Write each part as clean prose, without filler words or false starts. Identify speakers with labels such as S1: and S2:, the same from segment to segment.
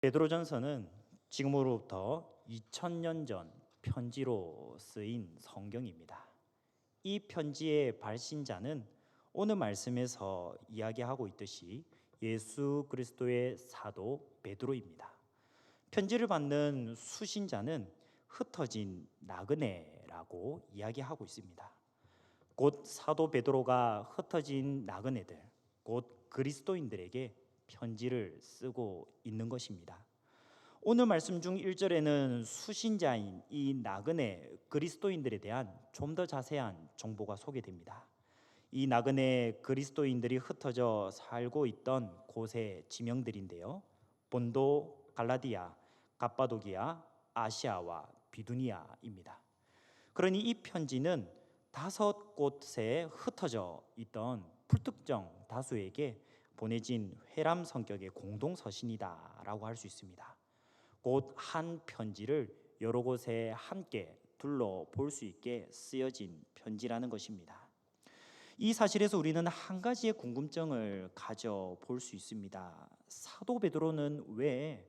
S1: 베드로전서는 지금으로부터 2000년 전 편지로 쓰인 성경입니다. 이 편지의 발신자는 오늘 말씀에서 이야기하고 있듯이 예수 그리스도의 사도 베드로입니다. 편지를 받는 수신자는 흩어진 나그네라고 이야기하고 있습니다. 곧 사도 베드로가 흩어진 나그네들, 곧 그리스도인들에게 편지를 쓰고 있는 것입니다. 오늘 말씀 중 1절에는 수신자인 이 나그네 그리스도인들에 대한 좀 더 자세한 정보가 소개됩니다. 이 나그네 그리스도인들이 흩어져 살고 있던 곳의 지명들인데요, 본도, 갈라디아, 갑바도기아, 아시아와 비두니아입니다. 그러니 이 편지는 5곳에 흩어져 있던 불특정 다수에게 보내진 회람 성격의 공동서신이다라고 할 수 있습니다. 곧 한 편지를 여러 곳에 함께 둘러볼 수 있게 쓰여진 편지라는 것입니다. 이 사실에서 우리는 한 가지의 궁금증을 가져볼 수 있습니다. 사도 베드로는 왜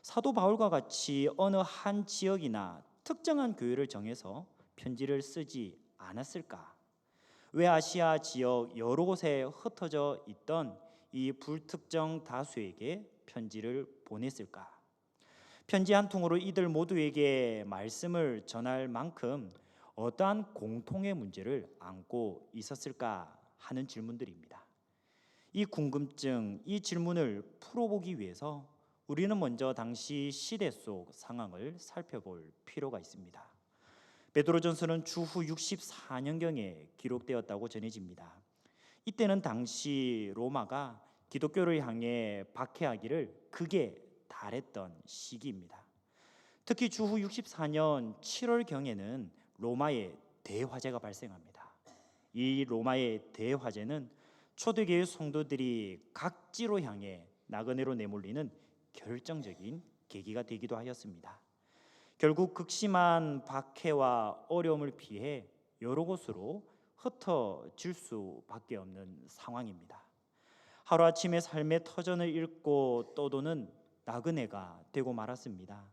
S1: 사도 바울과 같이 어느 한 지역이나 특정한 교회를 정해서 편지를 쓰지 않았을까? 왜 아시아 지역 여러 곳에 흩어져 있던 이 불특정 다수에게 편지를 보냈을까? 편지 한 통으로 이들 모두에게 말씀을 전할 만큼 어떠한 공통의 문제를 안고 있었을까 하는 질문들입니다. 이 궁금증, 이 질문을 풀어보기 위해서 우리는 먼저 당시 시대 속 상황을 살펴볼 필요가 있습니다. 베드로전서는 주후 64년경에 기록되었다고 전해집니다. 이때는 당시 로마가 기독교를 향해 박해하기를 극에 달했던 시기입니다. 특히 주후 64년 7월경에는 로마의 대화재가 발생합니다. 이 로마의 대화재는 초대교회 성도들이 각지로 향해 나그네로 내몰리는 결정적인 계기가 되기도 하였습니다. 결국 극심한 박해와 어려움을 피해 여러 곳으로 흩어질 수밖에 없는 상황입니다. 하루아침에 삶의 터전을 잃고 떠도는 나그네가 되고 말았습니다.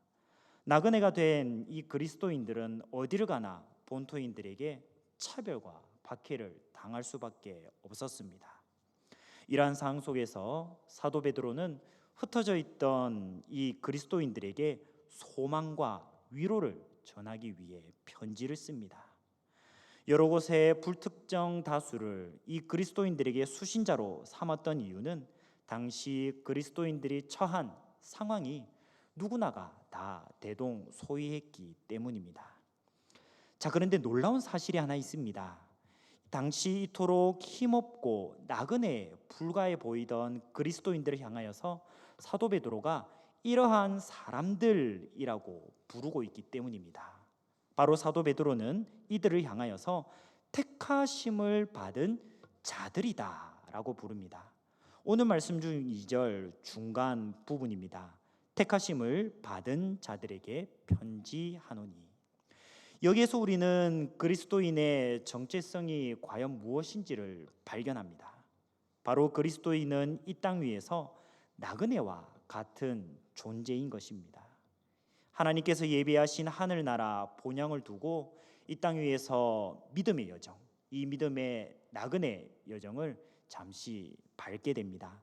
S1: 나그네가 된 이 그리스도인들은 어디를 가나 본토인들에게 차별과 박해를 당할 수밖에 없었습니다. 이러한 상황 속에서 사도 베드로는 흩어져 있던 이 그리스도인들에게 소망과 위로를 전하기 위해 편지를 씁니다. 여러 곳의 불특정 다수를 이 그리스도인들에게 수신자로 삼았던 이유는 당시 그리스도인들이 처한 상황이 누구나가 다 대동소이했기 때문입니다. 자, 그런데 놀라운 사실이 하나 있습니다. 당시 이토록 힘없고 나그네 불가해 보이던 그리스도인들을 향하여서 사도 베드로가 이러한 사람들이라고 부르고 있기 때문입니다. 바로 사도 베드로는 이들을 향하여서 택하심을 받은 자들이다라고 부릅니다. 오늘 말씀 중 2절 중간 부분입니다. 택하심을 받은 자들에게 편지하노니. 여기에서 우리는 그리스도인의 정체성이 과연 무엇인지를 발견합니다. 바로 그리스도인은 이 땅 위에서 나그네와 같은 존재인 것입니다. 하나님께서 예비하신 하늘나라 본향을 두고 이 땅 위에서 믿음의 여정, 이 믿음의 나그네 여정을 잠시 밟게 됩니다.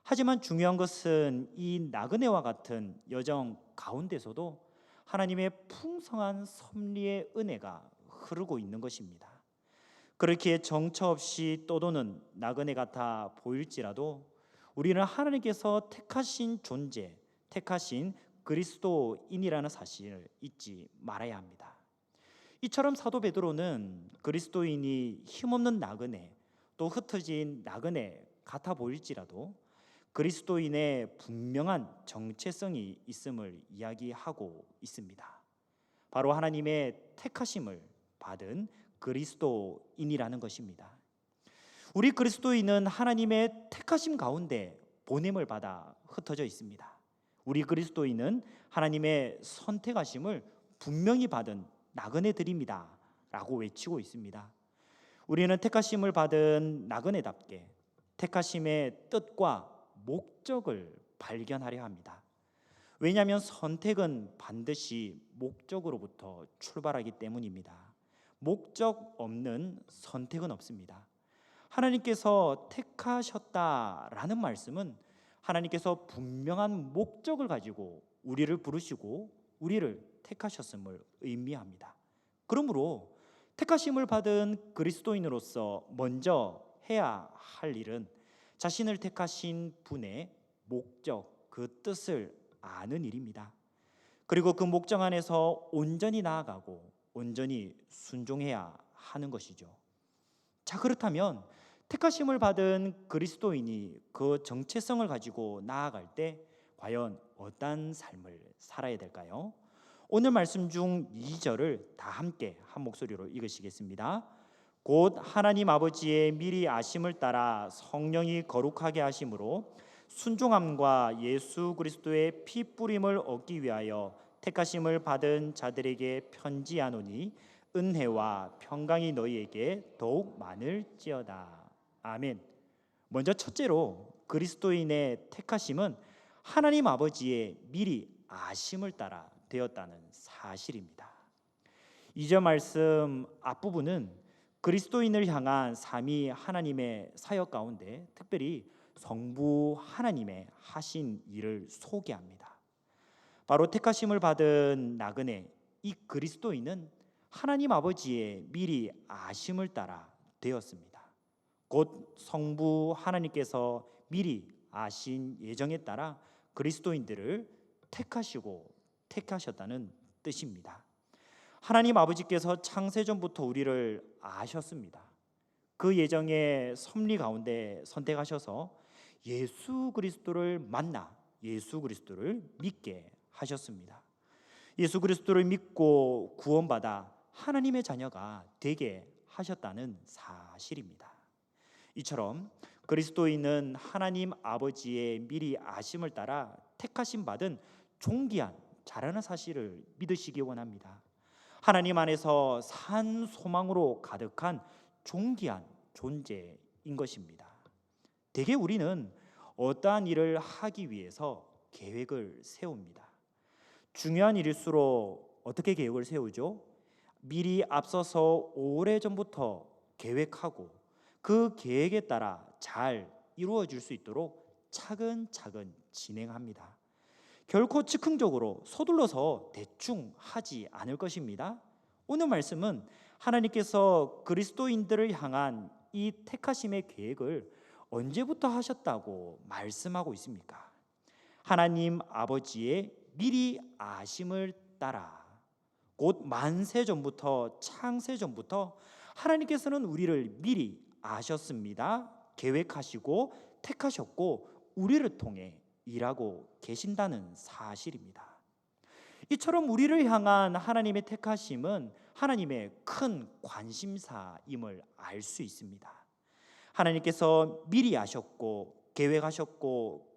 S1: 하지만 중요한 것은 이 나그네와 같은 여정 가운데서도 하나님의 풍성한 섭리의 은혜가 흐르고 있는 것입니다. 그렇게 정처 없이 떠도는 나그네 같아 보일지라도 우리는 하나님께서 택하신 존재, 택하신 그리스도인이라는 사실을 잊지 말아야 합니다. 이처럼 사도 베드로는 그리스도인이 힘없는 나그네, 또 흩어진 나그네 같아 보일지라도 그리스도인의 분명한 정체성이 있음을 이야기하고 있습니다. 바로 하나님의 택하심을 받은 그리스도인이라는 것입니다. 우리 그리스도인은 하나님의 택하심 가운데 보냄을 받아 흩어져 있습니다. 우리 그리스도인은 하나님의 선택하심을 분명히 받은 나그네들입니다 라고 외치고 있습니다. 우리는 택하심을 받은 나그네답게 택하심의 뜻과 목적을 발견하려 합니다. 왜냐하면 선택은 반드시 목적으로부터 출발하기 때문입니다. 목적 없는 선택은 없습니다. 하나님께서 택하셨다라는 말씀은 하나님께서 분명한 목적을 가지고 우리를 부르시고 우리를 택하셨음을 의미합니다. 그러므로 택하심을 받은 그리스도인으로서 먼저 해야 할 일은 자신을 택하신 분의 목적, 그 뜻을 아는 일입니다. 그리고 그 목적 안에서 온전히 나아가고 온전히 순종해야 하는 것이죠. 자, 그렇다면 택하심을 받은 그리스도인이 그 정체성을 가지고 나아갈 때 과연 어떤 삶을 살아야 될까요? 오늘 말씀 중 2절을 다 함께 한 목소리로 읽으시겠습니다. 곧 하나님 아버지의 미리 아심을 따라 성령이 거룩하게 하심으로 순종함과 예수 그리스도의 피 뿌림을 얻기 위하여 택하심을 받은 자들에게 편지하노니 은혜와 평강이 너희에게 더욱 많을지어다. 아멘. 먼저 첫째로 그리스도인의 택하심은 하나님 아버지의 미리 아심을 따라 되었다는 사실입니다. 2절 말씀 앞부분은 그리스도인을 향한 삼위 하나님의 사역 가운데 특별히 성부 하나님의 하신 일을 소개합니다. 바로 택하심을 받은 나그네 이 그리스도인은 하나님 아버지의 미리 아심을 따라 되었습니다. 곧 성부 하나님께서 미리 아신 예정에 따라 그리스도인들을 택하시고 택하셨다는 뜻입니다. 하나님 아버지께서 창세전부터 우리를 아셨습니다. 그 예정의 섭리 가운데 선택하셔서 예수 그리스도를 만나 예수 그리스도를 믿게 하셨습니다. 예수 그리스도를 믿고 구원받아 하나님의 자녀가 되게 하셨다는 사실입니다. 이처럼 그리스도인은 하나님 아버지의 미리 아심을 따라 택하심 받은 존귀한 자라는 사실을 믿으시기 원합니다. 하나님 안에서 산 소망으로 가득한 존귀한 존재인 것입니다. 대개 우리는 어떠한 일을 하기 위해서 계획을 세웁니다. 중요한 일일수록 어떻게 계획을 세우죠? 미리 앞서서 오래전부터 계획하고 그 계획에 따라 잘 이루어질 수 있도록 차근차근 진행합니다. 결코 즉흥적으로 서둘러서 대충 하지 않을 것입니다. 오늘 말씀은 하나님께서 그리스도인들을 향한 이 택하심의 계획을 언제부터 하셨다고 말씀하고 있습니까? 하나님 아버지의 미리 아심을 따라 곧 만세전부터 창세전부터 하나님께서는 우리를 미리 아셨습니다. 계획하시고 택하셨고 우리를 통해 일하고 계신다는 사실입니다. 이처럼 우리를 향한 하나님의 택하심은 하나님의 큰 관심사임을 알 수 있습니다. 하나님께서 미리 아셨고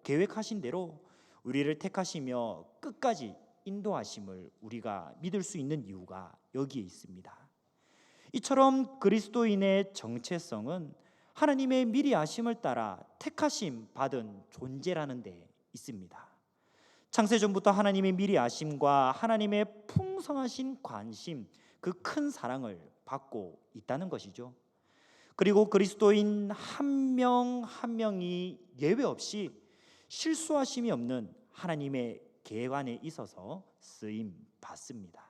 S1: 계획하신 대로 우리를 택하시며 끝까지 인도하심을 우리가 믿을 수 있는 이유가 여기에 있습니다. 이처럼 그리스도인의 정체성은 하나님의 미리 아심을 따라 택하심 받은 존재라는 데 있습니다. 창세전부터 하나님의 미리 아심과 하나님의 풍성하신 관심, 그 큰 사랑을 받고 있다는 것이죠. 그리고 그리스도인 한 명 한 명이 예외 없이 실수하심이 없는 하나님의 계획 안에 있어서 쓰임 받습니다.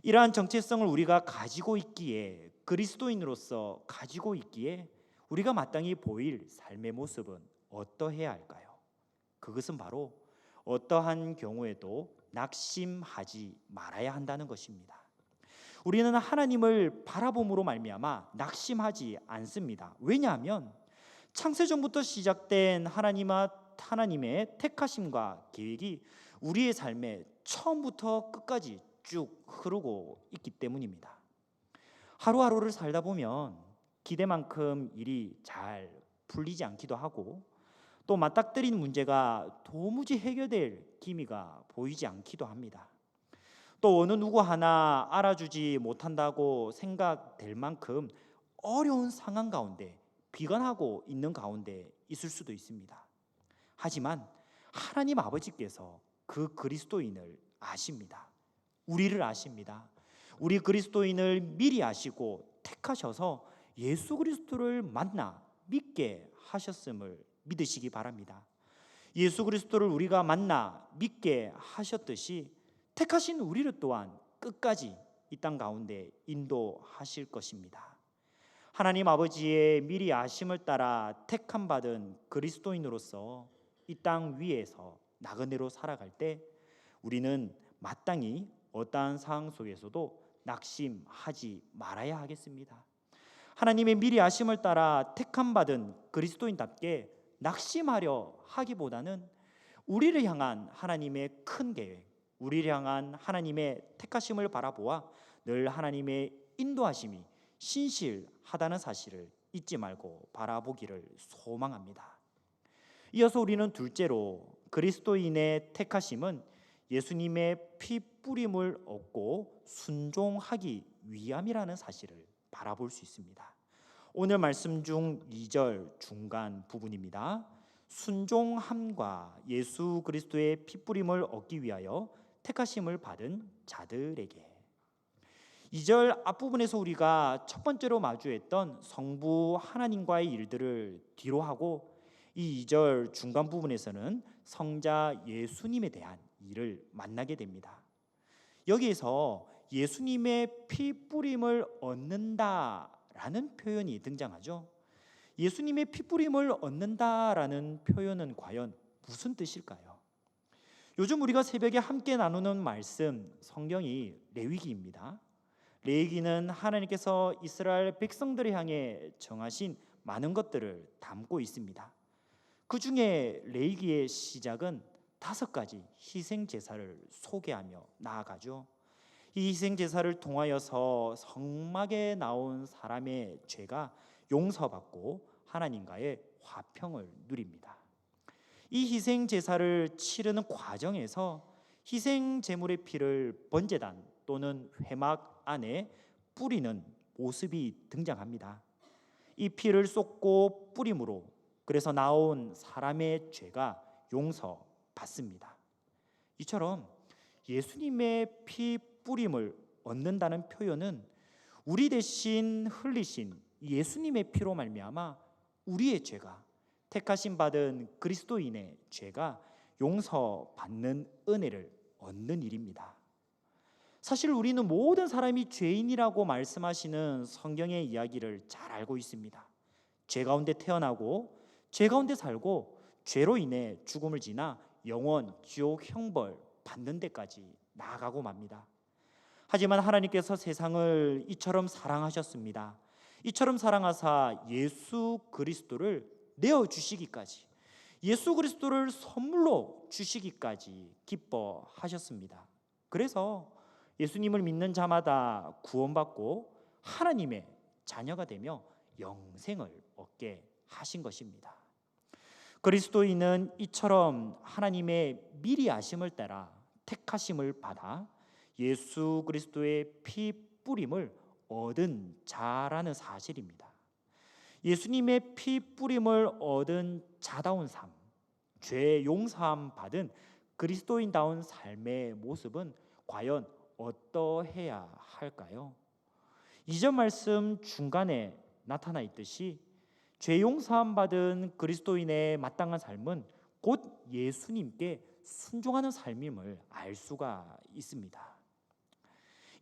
S1: 이러한 정체성을 우리가 가지고 있기에 그리스도인으로서 가지고 있기에 우리가 마땅히 보일 삶의 모습은 어떠해야 할까요? 그것은 바로 어떠한 경우에도 낙심하지 말아야 한다는 것입니다. 우리는 하나님을 바라봄으로 말미암아 낙심하지 않습니다. 왜냐하면 창세전부터 시작된 하나님의 택하심과 계획이 우리의 삶에 처음부터 끝까지 쭉 흐르고 있기 때문입니다. 하루하루를 살다 보면 기대만큼 일이 잘 풀리지 않기도 하고 또 맞닥뜨린 문제가 도무지 해결될 기미가 보이지 않기도 합니다. 또 어느 누구 하나 알아주지 못한다고 생각될 만큼 어려운 상황 가운데 비관하고 있는 가운데 있을 수도 있습니다. 하지만 하나님 아버지께서 그 그리스도인을 아십니다. 우리를 아십니다. 우리 그리스도인을 미리 아시고 택하셔서 예수 그리스도를 만나 믿게 하셨음을 믿으시기 바랍니다. 예수 그리스도를 우리가 만나 믿게 하셨듯이 택하신 우리를 또한 끝까지 이 땅 가운데 인도하실 것입니다. 하나님 아버지의 미리 아심을 따라 택함 받은 그리스도인으로서 이 땅 위에서 나그네로 살아갈 때 우리는 마땅히 어떠한 상황 속에서도 낙심하지 말아야 하겠습니다. 하나님의 미리 아심을 따라 택함 받은 그리스도인답게 낙심하려 하기보다는 우리를 향한 하나님의 큰 계획, 우리를 향한 하나님의 택하심을 바라보아 늘 하나님의 인도하심이 신실하다는 사실을 잊지 말고 바라보기를 소망합니다. 이어서 우리는 둘째로 그리스도인의 택하심은 예수님의 피 뿌림을 얻고 순종하기 위함이라는 사실을 바라볼 수 있습니다. 오늘 말씀 중 2절 중간 부분입니다. 순종함과 예수 그리스도의 피 뿌림을 얻기 위하여 택하심을 받은 자들에게. 2절 앞부분에서 우리가 첫 번째로 마주했던 성부 하나님과의 일들을 뒤로 하고 이 2절 중간 부분에서는 성자 예수님에 대한 일을 만나게 됩니다. 여기에서 예수님의 피 뿌림을 얻는다라는 표현이 등장하죠. 예수님의 피 뿌림을 얻는다라는 표현은 과연 무슨 뜻일까요? 요즘 우리가 새벽에 함께 나누는 말씀 성경이 레위기입니다. 레위기는 하나님께서 이스라엘 백성들을 향해 정하신 많은 것들을 담고 있습니다. 그 중에 레위기의 시작은 5가지 희생 제사를 소개하며 나아가죠. 이 희생 제사를 통하여서 성막에 나온 사람의 죄가 용서받고 하나님과의 화평을 누립니다. 이 희생 제사를 치르는 과정에서 희생 제물의 피를 번제단 또는 회막 안에 뿌리는 모습이 등장합니다. 이 피를 쏟고 뿌림으로 그래서 나온 사람의 죄가 용서받습니다. 이처럼 예수님의 피 뿌림을 얻는다는 표현은 우리 대신 흘리신 예수님의 피로 말미암아 우리의 죄가, 택하심 받은 그리스도인의 죄가 용서받는 은혜를 얻는 일입니다. 사실 우리는 모든 사람이 죄인이라고 말씀하시는 성경의 이야기를 잘 알고 있습니다. 죄 가운데 태어나고 죄 가운데 살고 죄로 인해 죽음을 지나 영원 지옥 형벌 받는 데까지 나아가고 맙니다. 하지만 하나님께서 세상을 이처럼 사랑하셨습니다. 이처럼 사랑하사 예수 그리스도를 내어주시기까지, 예수 그리스도를 선물로 주시기까지 기뻐하셨습니다. 그래서 예수님을 믿는 자마다 구원받고 하나님의 자녀가 되며 영생을 얻게 하신 것입니다. 그리스도인은 이처럼 하나님의 미리 아심을 따라 택하심을 받아 예수 그리스도의 피 뿌림을 얻은 자라는 사실입니다. 예수님의 피 뿌림을 얻은 자다운 삶, 죄 용서함 받은 그리스도인다운 삶의 모습은 과연 어떠해야 할까요? 2절 말씀 중간에 나타나 있듯이 죄 용서함 받은 그리스도인의 마땅한 삶은 곧 예수님께 순종하는 삶임을 알 수가 있습니다.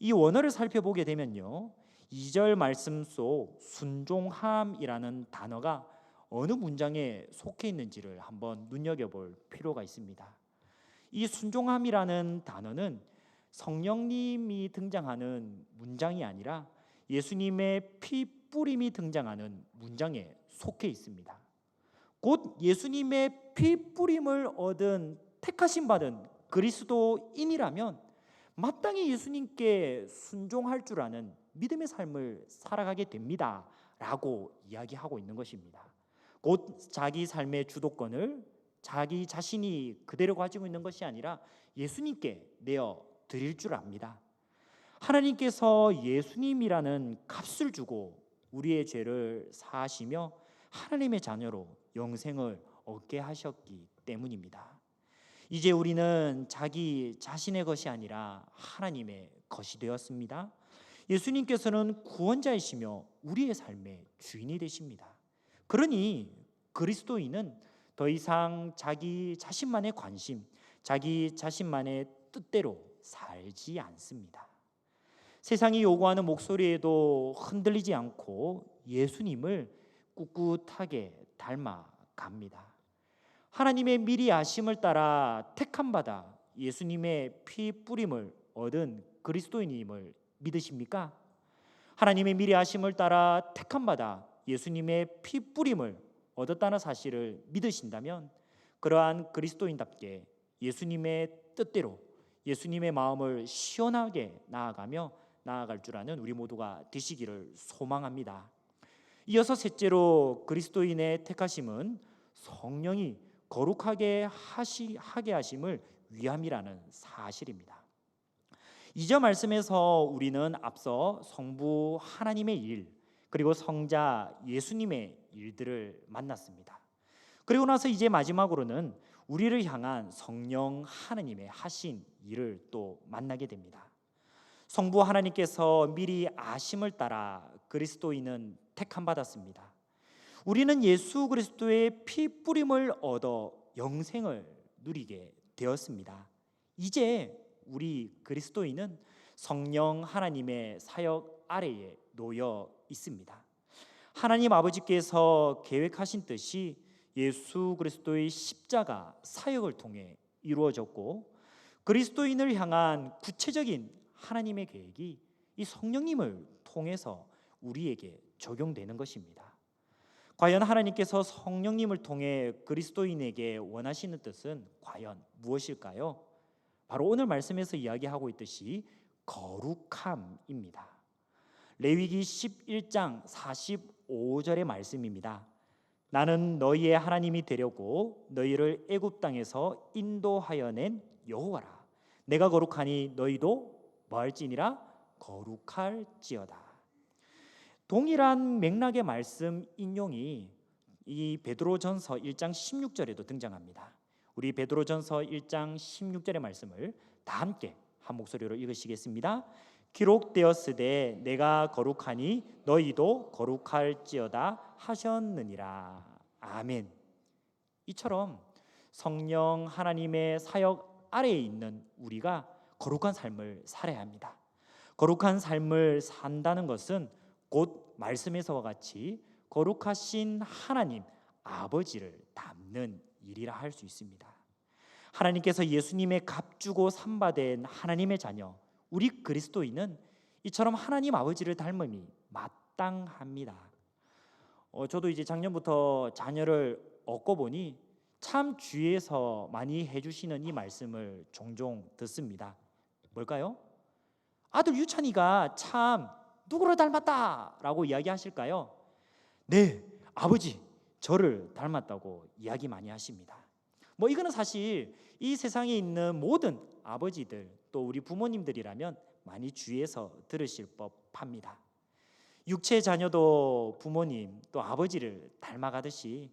S1: 이 원어를 살펴보게 되면요, 2절 말씀 속 순종함이라는 단어가 어느 문장에 속해 있는지를 한번 눈여겨볼 필요가 있습니다. 이 순종함이라는 단어는 성령님이 등장하는 문장이 아니라 예수님의 피 뿌림이 등장하는 문장에 속해 있습니다. 곧 예수님의 피 뿌림을 얻은 택하심 받은 그리스도인이라면 마땅히 예수님께 순종할 줄 아는 믿음의 삶을 살아가게 됩니다 라고 이야기하고 있는 것입니다. 곧 자기 삶의 주도권을 자기 자신이 그대로 가지고 있는 것이 아니라 예수님께 내어 드릴 줄 압니다. 하나님께서 예수님이라는 값을 주고 우리의 죄를 사하시며 하나님의 자녀로 영생을 얻게 하셨기 때문입니다. 이제 우리는 자기 자신의 것이 아니라 하나님의 것이 되었습니다. 예수님께서는 구원자이시며 우리의 삶의 주인이 되십니다. 그러니 그리스도인은 더 이상 자기 자신만의 관심, 자기 자신만의 뜻대로 살지 않습니다. 세상이 요구하는 목소리에도 흔들리지 않고 예수님을 꿋꿋하게 닮아갑니다. 하나님의 미리 아심을 따라 택함 받아 예수님의 피 뿌림을 얻은 그리스도인임을 믿으십니까? 하나님의 미리 아심을 따라 택함 받아 예수님의 피 뿌림을 얻었다는 사실을 믿으신다면 그러한 그리스도인답게 예수님의 뜻대로 예수님의 마음을 시원하게 나아갈 줄 아는 우리 모두가 되시기를 소망합니다. 이어서 셋째로 그리스도인의 택하심은 성령이 거룩하게 하게 하심을 위함이라는 사실입니다. 2절 말씀에서 우리는 앞서 성부 하나님의 일, 그리고 성자 예수님의 일들을 만났습니다. 그리고 나서 이제 마지막으로는 우리를 향한 성령 하나님의 하신 일을 또 만나게 됩니다. 성부 하나님께서 미리 아심을 따라 그리스도인은 택함 받았습니다. 우리는 예수 그리스도의 피 뿌림을 얻어 영생을 누리게 되었습니다. 이제 우리 그리스도인은 성령 하나님의 사역 아래에 놓여 있습니다. 하나님 아버지께서 계획하신 뜻이 예수 그리스도의 십자가 사역을 통해 이루어졌고, 그리스도인을 향한 구체적인 하나님의 계획이 이 성령님을 통해서 우리에게 적용되는 것입니다. 과연 하나님께서 성령님을 통해 그리스도인에게 원하시는 뜻은 과연 무엇일까요? 바로 오늘 말씀에서 이야기하고 있듯이 거룩함입니다. 레위기 11장 45절의 말씀입니다. 나는 너희의 하나님이 되려고 너희를 애굽 땅에서 인도하여 낸 여호와라. 내가 거룩하니 너희도 뭐할지니라? 거룩할지어다. 동일한 맥락의 말씀 인용이 이 베드로전서 1장 16절에도 등장합니다. 우리 베드로전서 1장 16절의 말씀을 다 함께 한 목소리로 읽으시겠습니다. 기록되었으되 내가 거룩하니 너희도 거룩할지어다 하셨느니라. 아멘. 이처럼 성령 하나님의 사역 아래에 있는 우리가 거룩한 삶을 살아야 합니다. 거룩한 삶을 산다는 것은 곧 말씀에서와 같이 거룩하신 하나님 아버지를 닮는 일이라 할 수 있습니다. 하나님께서 예수님의 값주고 산바된 하나님의 자녀 우리 그리스도인은 이처럼 하나님 아버지를 닮음이 마땅합니다. 저도 이제 작년부터 자녀를 얻고 보니 참 주위에서 많이 해주시는 이 말씀을 종종 듣습니다. 뭘까요? 아들 유찬이가 참 누구를 닮았다라고 이야기하실까요? 네, 아버지 저를 닮았다고 이야기 많이 하십니다. 이거는 사실 이 세상에 있는 모든 아버지들 또 우리 부모님들이라면 많이 주위에서 들으실 법합니다. 육체 자녀도 부모님 또 아버지를 닮아가듯이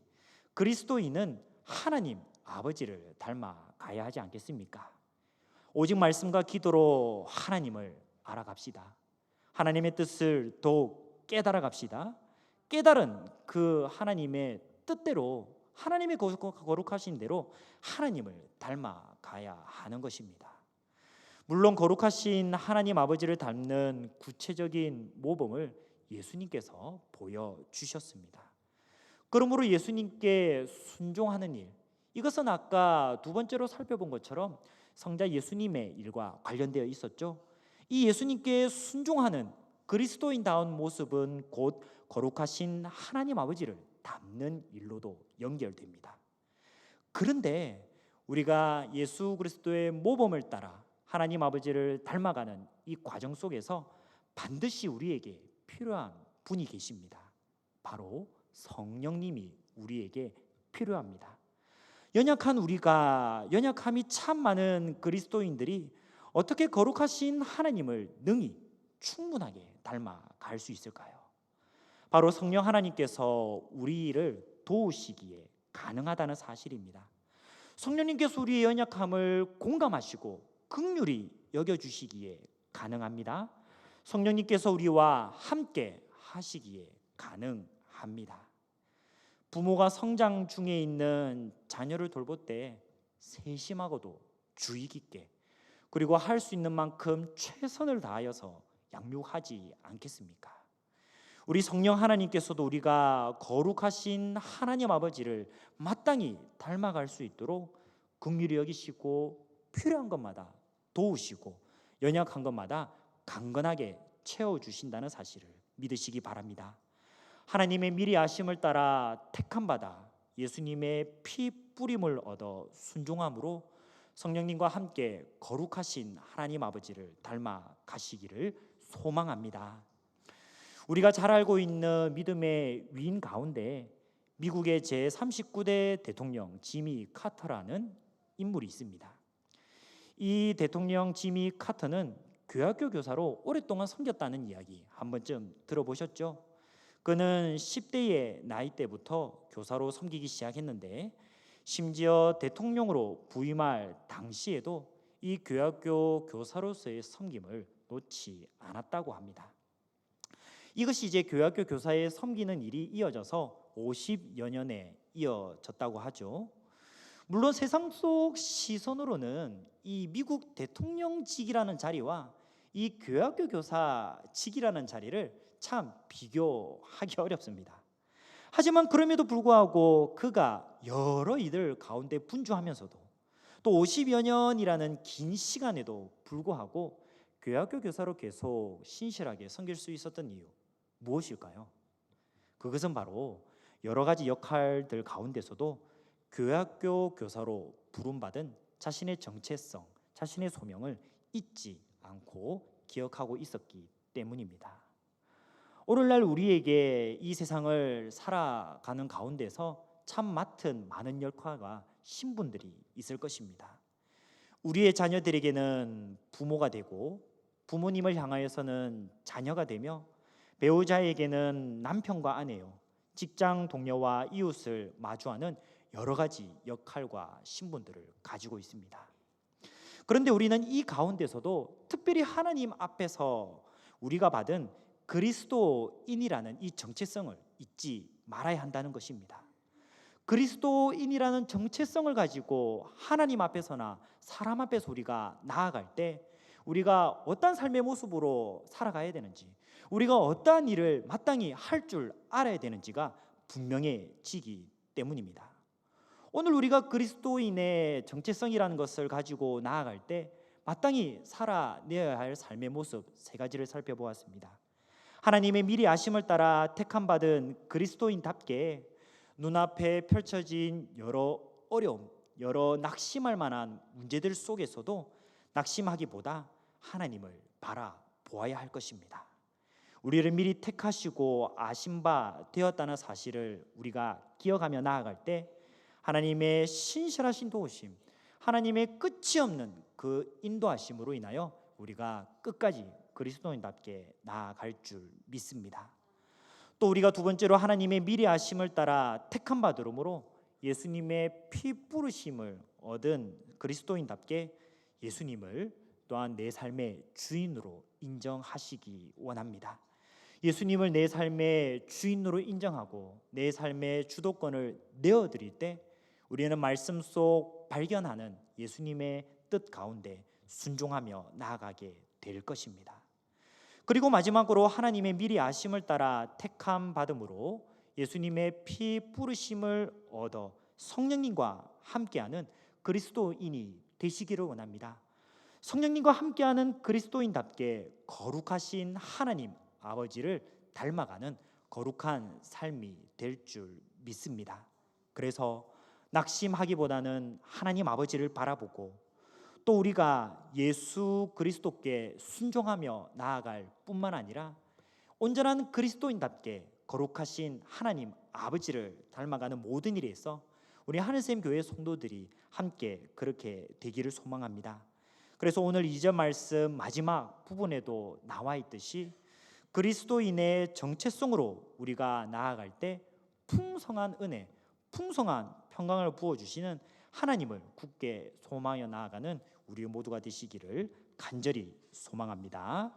S1: 그리스도인은 하나님 아버지를 닮아가야 하지 않겠습니까? 오직 말씀과 기도로 하나님을 알아갑시다. 하나님의 뜻을 더욱 깨달아갑시다. 깨달은 그 하나님의 뜻대로 하나님의 거룩하신 대로 하나님을 닮아가야 하는 것입니다. 물론 거룩하신 하나님 아버지를 닮는 구체적인 모범을 예수님께서 보여주셨습니다. 그러므로 예수님께 순종하는 일, 이것은 아까 두 번째로 살펴본 것처럼 성자 예수님의 일과 관련되어 있었죠. 이 예수님께 순종하는 그리스도인다운 모습은 곧 거룩하신 하나님 아버지를 닮는 일로도 연결됩니다. 그런데 우리가 예수 그리스도의 모범을 따라 하나님 아버지를 닮아가는 이 과정 속에서 반드시 우리에게 필요한 분이 계십니다. 바로 성령님이 우리에게 필요합니다. 연약함이 참 많은 그리스도인들이 어떻게 거룩하신 하나님을 능히 충분하게 닮아갈 수 있을까요? 바로 성령 하나님께서 우리를 도우시기에 가능하다는 사실입니다. 성령님께서 우리의 연약함을 공감하시고 긍휼히 여겨주시기에 가능합니다. 성령님께서 우리와 함께 하시기에 가능합니다. 부모가 성장 중에 있는 자녀를 돌볼 때 세심하고도 주의 깊게, 그리고 할 수 있는 만큼 최선을 다하여서 양육하지 않겠습니까? 우리 성령 하나님께서도 우리가 거룩하신 하나님 아버지를 마땅히 닮아갈 수 있도록 긍휼히 여기시고 필요한 것마다 도우시고 연약한 것마다 강건하게 채워주신다는 사실을 믿으시기 바랍니다. 하나님의 미리 아심을 따라 택함 받아 예수님의 피 뿌림을 얻어 순종함으로 성령님과 함께 거룩하신 하나님 아버지를 닮아 가시기를 소망합니다. 우리가 잘 알고 있는 믿음의 위인 가운데 미국의 제39대 대통령 지미 카터라는 인물이 있습니다. 이 대통령 지미 카터는 교학교 교사로 오랫동안 섬겼다는 이야기 한 번쯤 들어보셨죠? 그는 10대의 나이 때부터 교사로 섬기기 시작했는데 심지어 대통령으로 부임할 당시에도 이 교학교 교사로서의 섬김을 놓지 않았다고 합니다. 이것이 이제 교학교 교사의 섬기는 일이 이어져서 50여 년에 이어졌다고 하죠. 물론 세상 속 시선으로는 이 미국 대통령직이라는 자리와 이 교학교 교사직이라는 자리를 참 비교하기 어렵습니다. 하지만 그럼에도 불구하고 그가 여러 이들 가운데 분주하면서도 또 50여 년이라는 긴 시간에도 불구하고 교학교 교사로 계속 신실하게 섬길 수 있었던 이유 무엇일까요? 그것은 바로 여러 가지 역할들 가운데서도 교학교 교사로 부름받은 자신의 정체성, 자신의 소명을 잊지 않고 기억하고 있었기 때문입니다. 오늘날 우리에게 이 세상을 살아가는 가운데서 참 맡은 많은 역할과 신분들이 있을 것입니다. 우리의 자녀들에게는 부모가 되고, 부모님을 향하여서는 자녀가 되며, 배우자에게는 남편과 아내요, 직장 동료와 이웃을 마주하는 여러 가지 역할과 신분들을 가지고 있습니다. 그런데 우리는 이 가운데서도 특별히 하나님 앞에서 우리가 받은 그리스도인이라는 이 정체성을 잊지 말아야 한다는 것입니다. 그리스도인이라는 정체성을 가지고 하나님 앞에서나 사람 앞에서 우리가 나아갈 때 우리가 어떤 삶의 모습으로 살아가야 되는지, 우리가 어떠한 일을 마땅히 할 줄 알아야 되는지가 분명해지기 때문입니다. 오늘 우리가 그리스도인의 정체성이라는 것을 가지고 나아갈 때 마땅히 살아내어야 할 삶의 모습 세 가지를 살펴보았습니다. 하나님의 미리 아심을 따라 택함받은 그리스도인답게 눈앞에 펼쳐진 여러 어려움, 여러 낙심할 만한 문제들 속에서도 낙심하기보다 하나님을 바라보아야 할 것입니다. 우리를 미리 택하시고 아신 바 되었다는 사실을 우리가 기억하며 나아갈 때 하나님의 신실하신 도우심, 하나님의 끝이 없는 그 인도하심으로 인하여 우리가 끝까지 그리스도인답게 나아갈 줄 믿습니다. 또 우리가 두 번째로 하나님의 미리 아심을 따라 택함 받으므로 예수님의 피 뿌르심을 얻은 그리스도인답게 예수님을 또한 내 삶의 주인으로 인정하시기 원합니다. 예수님을 내 삶의 주인으로 인정하고 내 삶의 주도권을 내어드릴 때 우리는 말씀 속 발견하는 예수님의 뜻 가운데 순종하며 나아가게 될 것입니다. 그리고 마지막으로 하나님의 미리 아심을 따라 택함 받음으로 예수님의 피 뿌르심을 얻어 성령님과 함께하는 그리스도인이 되시기를 원합니다. 성령님과 함께하는 그리스도인답게 거룩하신 하나님 아버지를 닮아가는 거룩한 삶이 될 줄 믿습니다. 그래서 낙심하기보다는 하나님 아버지를 바라보고 또 우리가 예수 그리스도께 순종하며 나아갈 뿐만 아니라 온전한 그리스도인답게 거룩하신 하나님 아버지를 닮아가는 모든 일에 있어 우리 하늘샘 교회 성도들이 함께 그렇게 되기를 소망합니다. 그래서 오늘 2절 말씀 마지막 부분에도 나와 있듯이 그리스도인의 정체성으로 우리가 나아갈 때 풍성한 은혜, 풍성한 평강을 부어주시는 하나님을 굳게 소망하여 나아가는 우리 모두가 되시기를 간절히 소망합니다.